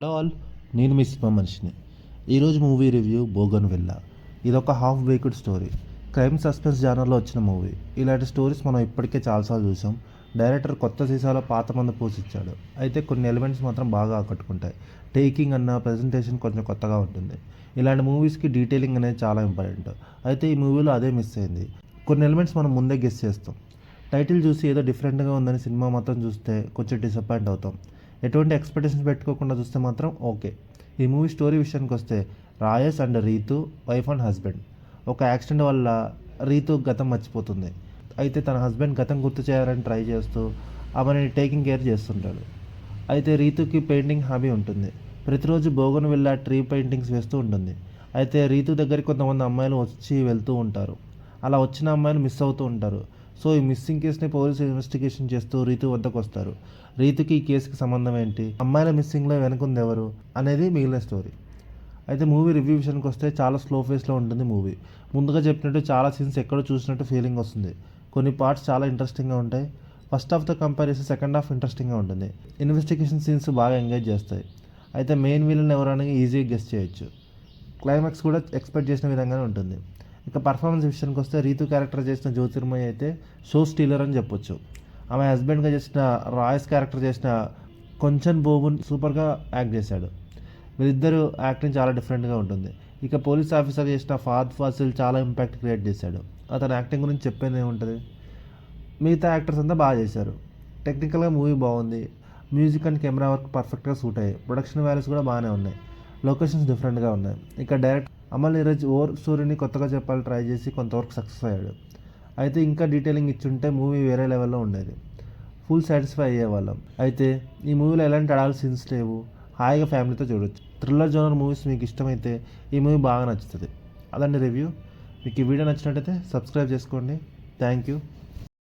Hello all, నేను మీ cinema మనిషిని. ఈరోజు మూవీ రివ్యూ బోగన్విల్లా. ఇదొక half baked story, crime suspense జానర్లో వచ్చిన మూవీ. ఇలాంటి స్టోరీస్ మనం ఇప్పటికే చాలాసార్లు చూసాం. డైరెక్టర్ కొత్త సీసాలో పాత మందు పోసిచ్చాడు. అయితే కొన్ని ఎలిమెంట్స్ మాత్రం బాగా ఆకట్టుకుంటాయి. టేకింగ్ అన్న ప్రజెంటేషన్ కొంచెం కొత్తగా ఉంటుంది. ఇలాంటి మూవీస్కి డీటెయిలింగ్ అనేది చాలా ఇంపార్టెంట్. అయితే ఈ మూవీలో అదే మిస్ అయింది. కొన్ని ఎలిమెంట్స్ మనం ముందే గెస్ చేస్తాం. టైటిల్ చూసి ఏదో డిఫరెంట్గా ఉందని సినిమా మొత్తం చూస్తే కొంచెం డిసప్పాయింట్ అవుతాం. ఎటువంటి ఎక్స్పెక్టేషన్స్ పెట్టుకోకుండా చూస్తే మాత్రం ఓకే. ఈ మూవీ స్టోరీ విషయానికి వస్తే, Royce and Reethu wife and husband. ఒక యాక్సిడెంట్ వల్ల రీతు గతం మర్చిపోతుంది. అయితే తన హస్బెండ్ గతం గుర్తు చేయాలని ట్రై చేస్తూ ఆమెని టేకింగ్ కేర్ చేస్తుంటాడు. అయితే రీతుకి పెయింటింగ్ హాబీ ఉంటుంది. ప్రతిరోజు బోగన్విల్లా ట్రీ పెయింటింగ్స్ వేస్తూ ఉంటుంది. అయితే రీతు దగ్గరికి కొంతమంది అమ్మాయిలు వచ్చి వెళ్తూ ఉంటారు. అలా వచ్చిన అమ్మాయిలు మిస్ అవుతూ ఉంటారు. సో ఈ మిస్సింగ్ కేసుని పోలీసులు ఇన్వెస్టిగేషన్ చేస్తూ రీతు వద్దకు వస్తారు. రీతుకి ఈ కేసుకి సంబంధం ఏంటి, అమ్మాయిల మిస్సింగ్లో వెనుకుంది ఎవరు అనేది మిగిలిన స్టోరీ. అయితే మూవీ రివ్యూ విషయానికి వస్తే చాలా స్లో ఫేస్లో ఉంటుంది మూవీ. ముందుగా చెప్పినట్టు చాలా సీన్స్ ఎక్కడో చూసినట్టు ఫీలింగ్ వస్తుంది. కొన్ని పార్ట్స్ చాలా ఇంట్రెస్టింగ్గా ఉంటాయి. ఫస్ట్ హాఫ్తో కంపేర్ చేసి సెకండ్ హాఫ్ ఇంట్రెస్టింగ్గా ఉంటుంది. ఇన్వెస్టిగేషన్ సీన్స్ బాగా ఎంగేజ్ చేస్తాయి. అయితే మెయిన్ విలన్ ఎవరనేది ఈజీగా గెస్ చేయొచ్చు. క్లైమాక్స్ కూడా ఎక్స్పెక్ట్ చేసిన విధంగానే ఉంటుంది. ఇక పర్ఫార్మెన్స్ విషయానికి వస్తే, రీతు క్యారెక్టర్ చేసిన జ్యోతిర్మయి అయితే షో స్టీలర్ అని చెప్పొచ్చు. ఆమె హస్బెండ్గా చేసిన రాయస్ క్యారెక్టర్ చేసిన కొంచెం బోబున్ సూపర్గా యాక్ట్ చేశాడు. వీరిద్దరు యాక్టింగ్ చాలా డిఫరెంట్గా ఉంటుంది. ఇక పోలీస్ ఆఫీసర్ చేసిన ఫాద్ ఫాసిల్ చాలా ఇంపాక్ట్ క్రియేట్ చేశాడు. అతని యాక్టింగ్ గురించి చెప్పేది ఏముంటుంది. మిగతా యాక్టర్స్ అంతా బాగా చేశారు. టెక్నికల్గా మూవీ బాగుంది. మ్యూజిక్ అండ్ కెమెరా వర్క్ పర్ఫెక్ట్గా సూట్ అయ్యాయి. ప్రొడక్షన్ వాల్యూస్ కూడా బాగానే ఉన్నాయి. లొకేషన్స్ డిఫరెంట్గా ఉన్నాయి. ఇక డైరెక్ట్ అమల్ నీరజ్ స్టోరీని కొత్తగా చెప్పాలి ట్రై చేసి కొంతవరకు సక్సెస్ అయ్యాడు. అయితే ఇంకా డీటెయిలింగ్ ఇచ్చుంటే మూవీ వేరే లెవెల్లో ఉండేది. ఫుల్ సాటిస్ఫై అయ్యేవాళ్ళం. అయితే ఈ మూవీలో ఎలాంటి అడాల్ సీన్స్ లేవు. హాయిగా ఫ్యామిలీతో చూడొచ్చు. థ్రిల్లర్ జోనర్ మూవీస్ మీకు ఇష్టమైతే ఈ మూవీ బాగా నచ్చుతుంది. అదండి రివ్యూ. మీకు ఈ వీడియో నచ్చినట్టయితే సబ్స్క్రైబ్ చేసుకోండి. Thank you.